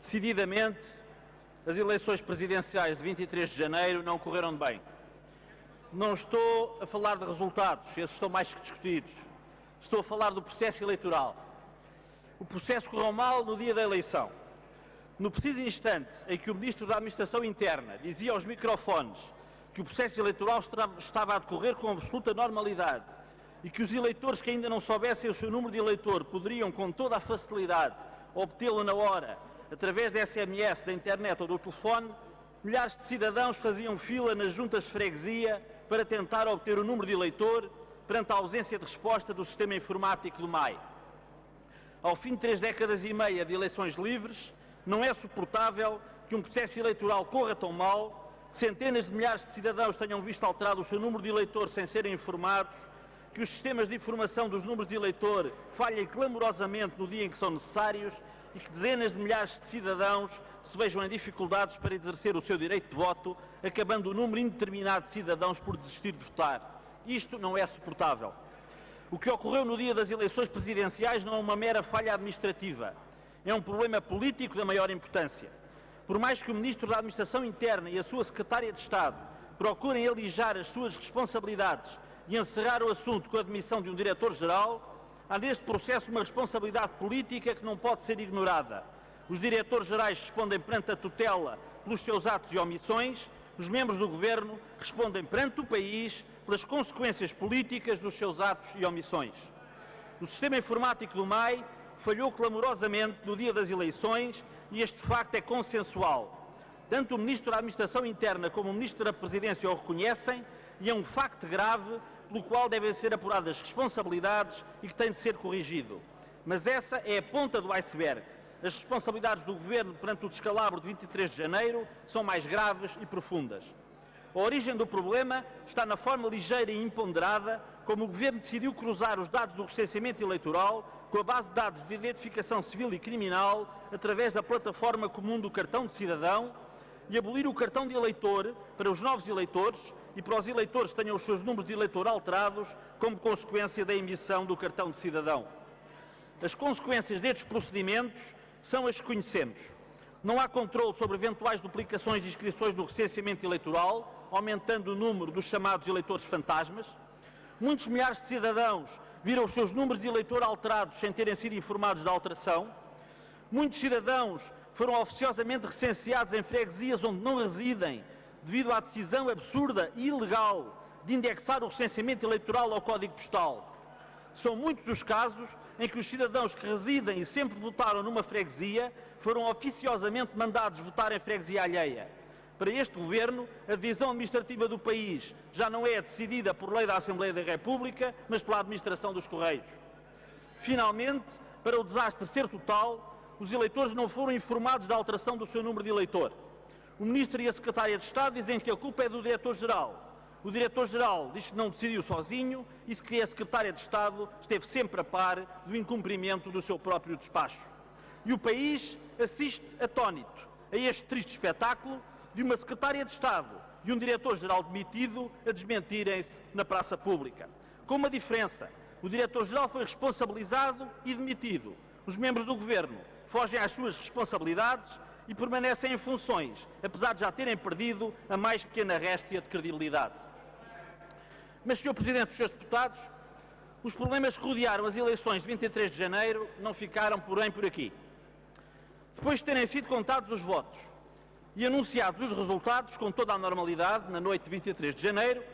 Decididamente, as eleições presidenciais de 23 de janeiro não correram bem. Não estou a falar de resultados, esses estão mais que discutidos. Estou a falar do processo eleitoral. O processo correu mal no dia da eleição. No preciso instante em que o Ministro da Administração Interna dizia aos microfones que o processo eleitoral estava a decorrer com absoluta normalidade e que os eleitores que ainda não soubessem o seu número de eleitor poderiam, com toda a facilidade, obtê-lo na hora, através da SMS, da internet ou do telefone, milhares de cidadãos faziam fila nas juntas de freguesia para tentar obter o número de eleitor perante a ausência de resposta do sistema informático do MAI. Ao fim de 3 décadas e meia de eleições livres, não é suportável que um processo eleitoral corra tão mal, que centenas de milhares de cidadãos tenham visto alterado o seu número de eleitor sem serem informados, que os sistemas de informação dos números de eleitor falhem clamorosamente no dia em que são necessários e que dezenas de milhares de cidadãos se vejam em dificuldades para exercer o seu direito de voto, acabando o número indeterminado de cidadãos por desistir de votar. Isto não é suportável. O que ocorreu no dia das eleições presidenciais não é uma mera falha administrativa. É um problema político da maior importância. Por mais que o Ministro da Administração Interna e a sua Secretária de Estado procurem alijar as suas responsabilidades e encerrar o assunto com a demissão de um Diretor-Geral, há neste processo uma responsabilidade política que não pode ser ignorada. Os Diretores-Gerais respondem perante a tutela pelos seus atos e omissões, os membros do Governo respondem perante o país pelas consequências políticas dos seus atos e omissões. O sistema informático do MAI falhou clamorosamente no dia das eleições e este facto é consensual. Tanto o Ministro da Administração Interna como o Ministro da Presidência o reconhecem e é um facto grave pelo qual devem ser apuradas responsabilidades e que tem de ser corrigido. Mas essa é a ponta do iceberg. As responsabilidades do Governo perante o descalabro de 23 de janeiro são mais graves e profundas. A origem do problema está na forma ligeira e imponderada como o Governo decidiu cruzar os dados do recenseamento eleitoral com a base de dados de identificação civil e criminal através da plataforma comum do cartão de cidadão e abolir o cartão de eleitor para os novos eleitores e para os eleitores que tenham os seus números de eleitor alterados como consequência da emissão do cartão de cidadão. As consequências destes procedimentos são as que conhecemos. Não há controle sobre eventuais duplicações de inscrições no recenseamento eleitoral, aumentando o número dos chamados eleitores fantasmas. Muitos milhares de cidadãos viram os seus números de eleitor alterados sem terem sido informados da alteração. Muitos cidadãos foram oficiosamente recenseados em freguesias onde não residem, devido à decisão absurda e ilegal de indexar o recenseamento eleitoral ao código postal. São muitos os casos em que os cidadãos que residem e sempre votaram numa freguesia foram oficiosamente mandados votar em freguesia alheia. Para este Governo, a divisão administrativa do país já não é decidida por lei da Assembleia da República, mas pela administração dos Correios. Finalmente, para o desastre ser total, os eleitores não foram informados da alteração do seu número de eleitor. O Ministro e a Secretária de Estado dizem que a culpa é do Diretor-Geral. O Diretor-Geral diz que não decidiu sozinho e que a Secretária de Estado esteve sempre a par do incumprimento do seu próprio despacho. E o país assiste atónito a este triste espetáculo de uma Secretária de Estado e um Diretor-Geral demitido a desmentirem-se na praça pública. Com uma diferença, o Diretor-Geral foi responsabilizado e demitido. Os membros do Governo fogem às suas responsabilidades e permanecem em funções, apesar de já terem perdido a mais pequena réstia de credibilidade. Mas, Sr. Presidente dos Srs. Deputados, os problemas que rodearam as eleições de 23 de janeiro não ficaram, porém, por aqui. Depois de terem sido contados os votos e anunciados os resultados com toda a normalidade, na noite de 23 de janeiro,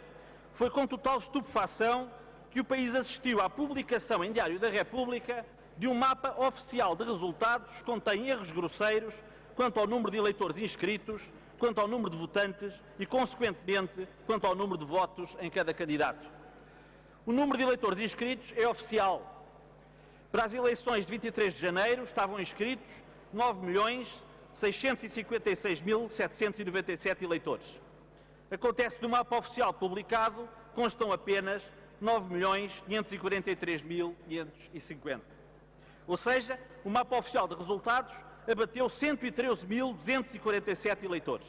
foi com total estupefação que o país assistiu à publicação em Diário da República de um mapa oficial de resultados que contém erros grosseiros quanto ao número de eleitores inscritos, quanto ao número de votantes e, consequentemente, quanto ao número de votos em cada candidato. O número de eleitores inscritos é oficial. Para as eleições de 23 de janeiro estavam inscritos 9.656.797 eleitores. Acontece que no mapa oficial publicado constam apenas 9.543.550. Ou seja, o mapa oficial de resultados abateu 113.247 eleitores.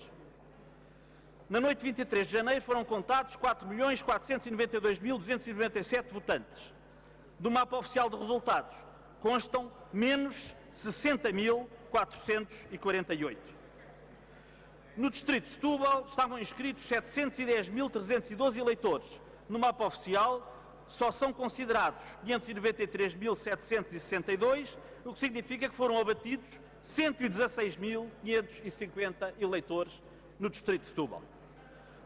Na noite de 23 de janeiro foram contados 4.492.297 votantes. Do mapa oficial de resultados constam menos 60.448. No distrito de Setúbal estavam inscritos 710.312 eleitores. No mapa oficial só são considerados 593.762, o que significa que foram abatidos 116.550 eleitores no distrito de Setúbal.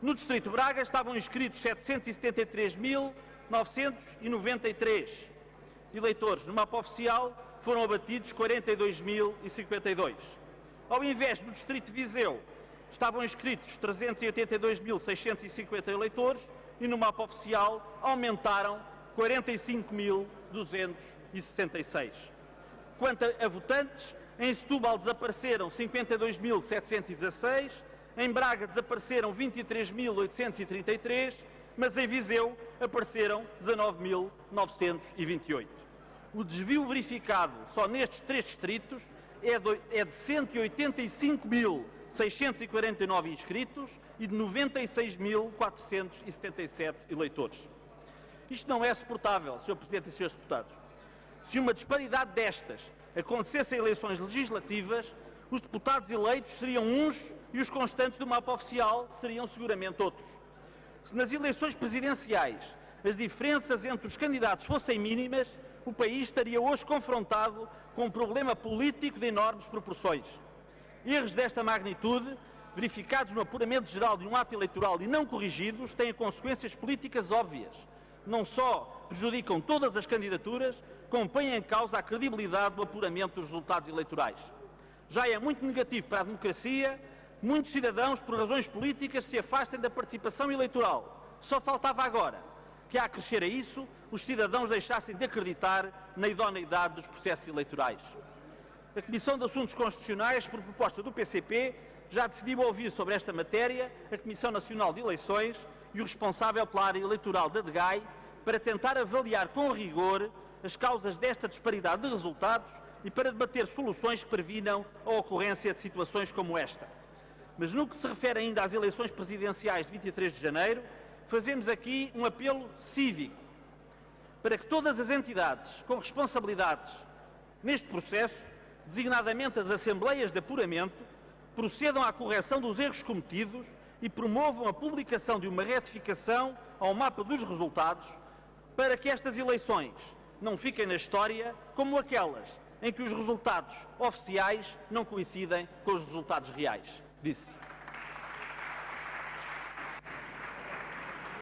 No distrito de Braga estavam inscritos 773.993 eleitores. No mapa oficial foram abatidos 42.052. Ao invés do distrito de Viseu, estavam inscritos 382.650 eleitores e no mapa oficial aumentaram 45.266. Quanto a votantes, em Setúbal desapareceram 52.716, em Braga desapareceram 23.833, mas em Viseu apareceram 19.928. O desvio verificado só nestes 3 distritos é de 185.649 inscritos e de 96.477 eleitores. Isto não é suportável, Sr. Presidente e Srs. Deputados. Se uma disparidade destas acontecesse em eleições legislativas, os deputados eleitos seriam uns e os constantes do mapa oficial seriam seguramente outros. Se nas eleições presidenciais as diferenças entre os candidatos fossem mínimas, o país estaria hoje confrontado com um problema político de enormes proporções. Erros desta magnitude, verificados no apuramento geral de um ato eleitoral e não corrigidos, têm consequências políticas óbvias. Não só prejudicam todas as candidaturas, como põem em causa a credibilidade do apuramento dos resultados eleitorais. Já é muito negativo para a democracia, muitos cidadãos, por razões políticas, se afastem da participação eleitoral. Só faltava agora que, a acrescer a isso, os cidadãos deixassem de acreditar na idoneidade dos processos eleitorais. A Comissão de Assuntos Constitucionais, por proposta do PCP, já decidiu ouvir sobre esta matéria a Comissão Nacional de Eleições e o responsável pela área eleitoral da DGAI para tentar avaliar com rigor as causas desta disparidade de resultados e para debater soluções que previnam a ocorrência de situações como esta. Mas no que se refere ainda às eleições presidenciais de 23 de janeiro, fazemos aqui um apelo cívico para que todas as entidades com responsabilidades neste processo, designadamente as assembleias de apuramento, procedam à correção dos erros cometidos e promovam a publicação de uma retificação ao mapa dos resultados para que estas eleições não fiquem na história como aquelas em que os resultados oficiais não coincidem com os resultados reais. Disse.